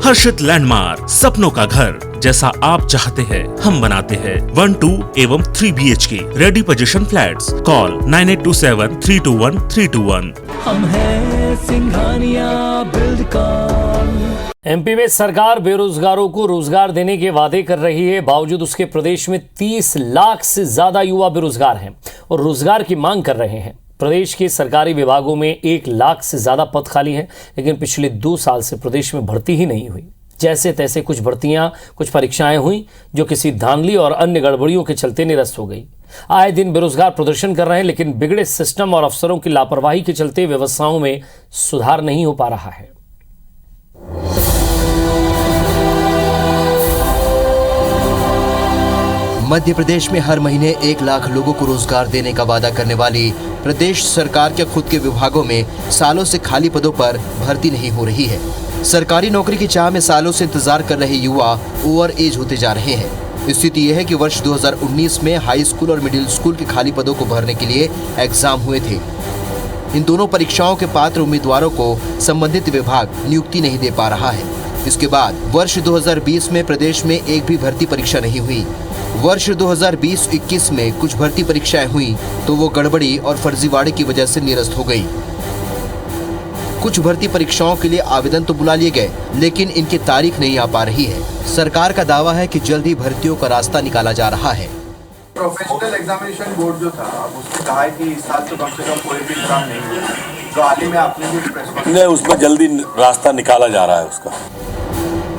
हर्षित landmark, सपनों का घर जैसा आप चाहते हैं हम बनाते हैं। 1, 2 एवं 3 BHK ready position flats. Call 9827321321। हम हैं सिंघानिया बिल्डकॉन। एमपी में सरकार बेरोजगारों को रोजगार देने के वादे कर रही है, बावजूद उसके प्रदेश में 30 लाख से ज्यादा युवा बेरोजगार हैं और रोजगार की मांग कर रहे हैं। प्रदेश के सरकारी विभागों में 1 लाख से ज्यादा पद खाली हैं, लेकिन पिछले 2 साल से प्रदेश में भर्ती ही नहीं हुई। जैसे तैसे कुछ भर्तियां, कुछ परीक्षाएं हुई जो किसी धांधली और अन्य गड़बड़ियों के चलते निरस्त हो गई। आए दिन बेरोजगार प्रदर्शन कर रहे हैं, लेकिन बिगड़े सिस्टम और अफसरों की लापरवाही के चलते व्यवस्थाओं में सुधार नहीं हो पा रहा है। मध्य प्रदेश में हर महीने 1 लाख लोगों को रोजगार देने का वादा करने वाली प्रदेश सरकार के खुद के विभागों में सालों से खाली पदों पर भर्ती नहीं हो रही है। सरकारी नौकरी की चाह में सालों से इंतजार कर रहे युवा ओवर एज होते जा रहे हैं। स्थिति यह है कि वर्ष 2019 में हाई स्कूल और मिडिल स्कूल के खाली पदों को भरने के लिए एग्जाम हुए थे। इन दोनों परीक्षाओं के पात्र उम्मीदवारों को संबंधित विभाग नियुक्ति नहीं दे पा रहा है। इसके बाद वर्ष 2020 में प्रदेश में एक भी भर्ती परीक्षा नहीं हुई। वर्ष 2020-21 में कुछ भर्ती परीक्षाएं हुई तो वो गड़बड़ी और फर्जीवाड़े की वजह से निरस्त हो गई। कुछ भर्ती परीक्षाओं के लिए आवेदन तो बुला लिए गए, लेकिन इनकी तारीख नहीं आ पा रही है। सरकार का दावा है कि जल्द ही भर्तियों का रास्ता निकाला जा रहा है। प्रोफेशनल एग्जामिनेशन बोर्ड जो था, उसने कहा है कि इस साल तो कम से कम कोई भी एग्जाम नहीं हुआ। तो हाल ही में आपने भी नहीं, उसमें जल्दी रास्ता निकाला जा रहा है उसका।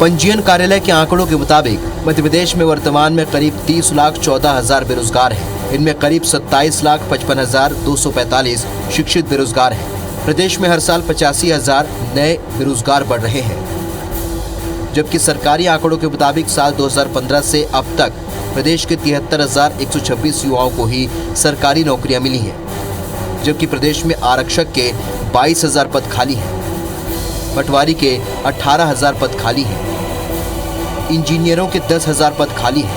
पंजीयन कार्यालय के आंकड़ों के मुताबिक मध्य प्रदेश में वर्तमान में करीब 30,14,000 बेरोजगार हैं। इनमें करीब 27,55,245 शिक्षित बेरोजगार हैं। प्रदेश में हर साल 85,000 नए बेरोजगार बढ़ रहे हैं, जबकि सरकारी आंकड़ों के मुताबिक साल 2015 से अब तक प्रदेश के 73,126 युवाओं को ही सरकारी नौकरियां मिली हैं, जबकि प्रदेश में आरक्षक के 22,000 पद खाली हैं, पटवारी के 18,000 पद खाली हैं, इंजीनियरों के 10,000 पद खाली हैं,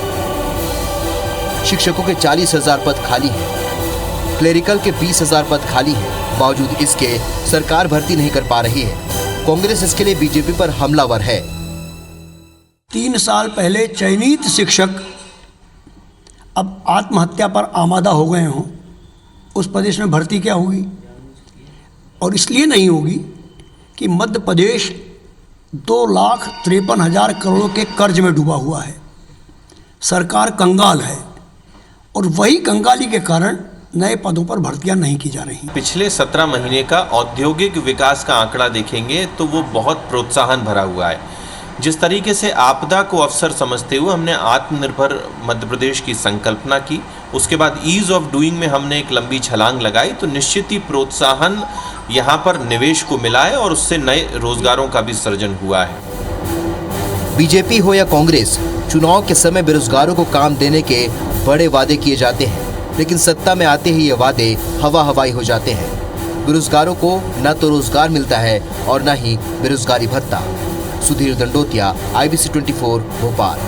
शिक्षकों के 40,000 पद खाली हैं, क्लेरिकल के 20,000 पद खाली हैं। बावजूद इसके सरकार भर्ती नहीं कर पा रही है। कांग्रेस इसके लिए बीजेपी पर हमलावर है। 3 साल पहले चयनित शिक्षक अब आत्महत्या पर आमादा हो गए हों, उस प्रदेश में भर्ती क्या होगी? और इसलिए नहीं होगी कि मध्य प्रदेश 2,53,000 करोड़ के कर्ज में डूबा हुआ है। सरकार कंगाल है और वही कंगाली के कारण नए पदों पर भर्तियां नहीं की जा रही। पिछले 17 महीने का औद्योगिक विकास का आंकड़ा देखेंगे तो वो बहुत प्रोत्साहन भरा हुआ है। जिस तरीके से आपदा को अवसर समझते हुए हमने आत्मनिर्भर मध्य प्रदेश की संकल्पना की, उसके बाद ईज ऑफ डूइंग में हमने एक लंबी छलांग लगाई, तो निश्चित ही प्रोत्साहन यहाँ पर निवेश को मिला है और उससे नए रोजगारों का भी सृजन हुआ है। बीजेपी हो या कांग्रेस, चुनाव के समय बेरोजगारों को काम देने के बड़े वादे किए जाते हैं, लेकिन सत्ता में आते ही ये वादे हवा हवाई हो जाते हैं। बेरोजगारों को न तो रोजगार मिलता है और न ही बेरोजगारी भत्ता। सुधीर दंडोतिया, IBC 24 भोपाल।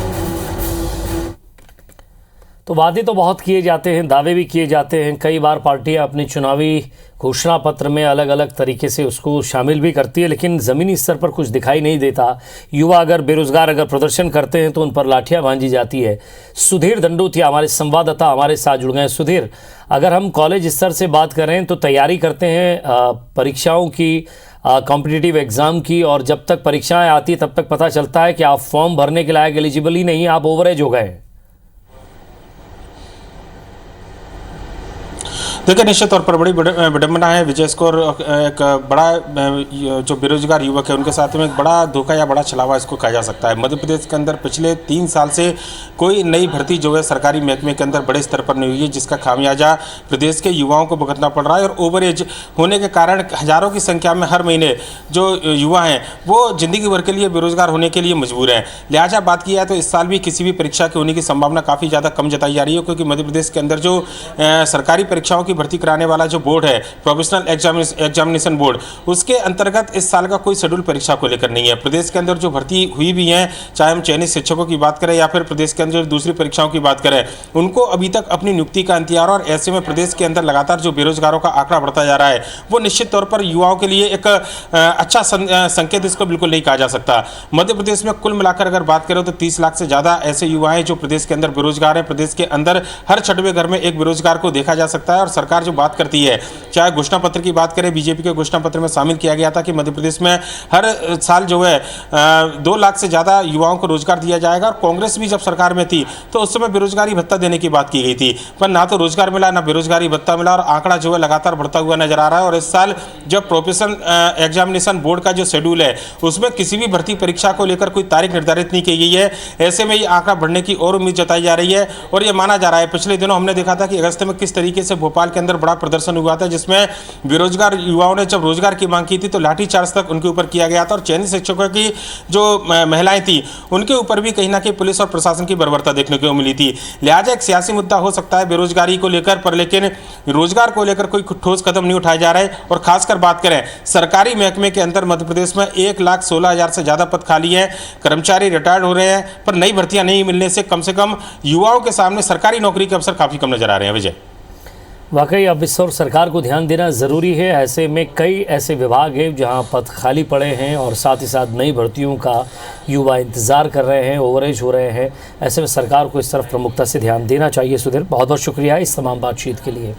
तो वादे तो बहुत किए जाते हैं, दावे भी किए जाते हैं। कई बार पार्टियां अपने चुनावी घोषणा पत्र में अलग अलग तरीके से उसको शामिल भी करती है, लेकिन ज़मीनी स्तर पर कुछ दिखाई नहीं देता। युवा अगर बेरोजगार अगर प्रदर्शन करते हैं तो उन पर लाठियां भांजी जाती है। सुधीर दंडोतिया हमारे संवाददाता हमारे साथ जुड़ गए। सुधीर, अगर हम कॉलेज स्तर से बात करें तो तैयारी करते हैं परीक्षाओं की, कॉम्पिटिटिव एग्ज़ाम की, और जब तक परीक्षाएं आती तब तक पता चलता है कि आप फॉर्म भरने के लायक एलिजिबल ही नहीं, आप ओवरेज हो गए। देखिए, निश्चित तौर पर बड़ी विडंबना है विजय स्कोर। एक बड़ा जो बेरोजगार युवक है उनके साथ में एक बड़ा धोखा या बड़ा छलावा इसको कहा जा सकता है। मध्य प्रदेश के अंदर पिछले 3 साल से कोई नई भर्ती जो है सरकारी महकमे के अंदर बड़े स्तर पर नहीं हुई है, जिसका खामियाजा प्रदेश के युवाओं को भुगतना पड़ रहा है। और ओवरेज होने के कारण हज़ारों की संख्या में हर महीने जो युवा हैं वो ज़िंदगी भर के लिए बेरोजगार होने के लिए मजबूर हैं। लिहाजा बात की जाए तो इस साल भी किसी भी परीक्षा के होने की संभावना काफ़ी ज़्यादा कम जताई जा रही है, क्योंकि मध्य प्रदेश के अंदर जो सरकारी परीक्षाओं की की भर्ती कराने वाला जो बोर्ड है, प्रोफेशनल एग्जामिनेशन बोर्ड, उसके अंतर्गत इस साल का कोई शेड्यूल परीक्षा को लेकर नहीं है। प्रदेश के अंदर जो भर्ती हुई भी है, चाहे हम चयनित शिक्षकों की बात करें या फिर प्रदेश के अंदर दूसरी परीक्षाओं की बात करें, उनको अभी तक अपनी नियुक्ति का इंतजार, और ऐसे में प्रदेश के अंदर लगातार जो बेरोजगारों का आंकड़ा बढ़ता जा रहा है, वो निश्चित तौर पर युवाओं के लिए एक अच्छा संकेत इसको बिल्कुल नहीं कहा जा सकता। मध्य प्रदेश में कुल मिलाकर अगर बात करें तो 30 लाख से ज़्यादा ऐसे युवा हैं जो प्रदेश के अंदर बेरोजगार हैं। प्रदेश के अंदर हर 6वें घर में एक बेरोजगार को देखा जा सकता है। और सरकार जो बात करती है, चाहे घोषणा पत्र की बात करें, बीजेपी के घोषणा पत्र में शामिल किया गया था कि मध्य प्रदेश में हर साल जो है 2 लाख से ज़्यादा युवाओं को रोजगार दिया जाएगा। और कांग्रेस भी जब सरकार में थी तो उस समय बेरोजगारी भत्ता देने की बात की गई थी, पर ना तो रोजगार मिला, ना बेरोजगारी भत्ता मिला, और आंकड़ा जो है लगातार बढ़ता हुआ नजर आ रहा है। और इस साल जब प्रोफेशनल एग्जामिनेशन बोर्ड का जो शेड्यूल है, उसमें किसी भी भर्ती परीक्षा को लेकर कोई तारीख निर्धारित नहीं की गई है। ऐसे में ये आंकड़ा बढ़ने की और उम्मीद जताई जा रही है। और ये माना जा रहा है, पिछले दिनों हमने देखा था कि अगस्त में किस तरीके से भोपाल के अंदर बड़ा प्रदर्शन हुआ था, जिसमें बेरोजगार युवाओं ने जब रोजगार की मांग की थी तो लाठीचार्ज तक उनके ऊपर किया गया था। और चयनित शिक्षकों की जो महिलाएं थी, उनके ऊपर भी कहीं ना कहीं पुलिस और प्रशासन की बर्बरता देखने को मिली थी। लिहाजा एक सियासी मुद्दा हो सकता है बेरोजगारी को लेकर, पर लेकिन रोजगार को लेकर कोई ठोस कदम नहीं उठाए जा रहे। और खासकर बात करें सरकारी महकमे के अंदर मध्य प्रदेश में 1,16,000 से ज़्यादा पद खाली हैं, कर्मचारी रिटायर्ड हो रहे हैं, पर नई भर्तियां नहीं मिलने से कम युवाओं के सामने सरकारी नौकरी के अवसर काफ़ी कम नजर आ रहे हैं। विजय, वाकई अब इस और सरकार को ध्यान देना ज़रूरी है। ऐसे में कई ऐसे विभाग हैं जहां पद खाली पड़े हैं और साथ ही साथ नई भर्तियों का युवा इंतज़ार कर रहे हैं, ओवरेज हो रहे हैं। ऐसे में सरकार को इस तरफ प्रमुखता से ध्यान देना चाहिए। सुधीर, बहुत बहुत शुक्रिया इस तमाम बातचीत के लिए।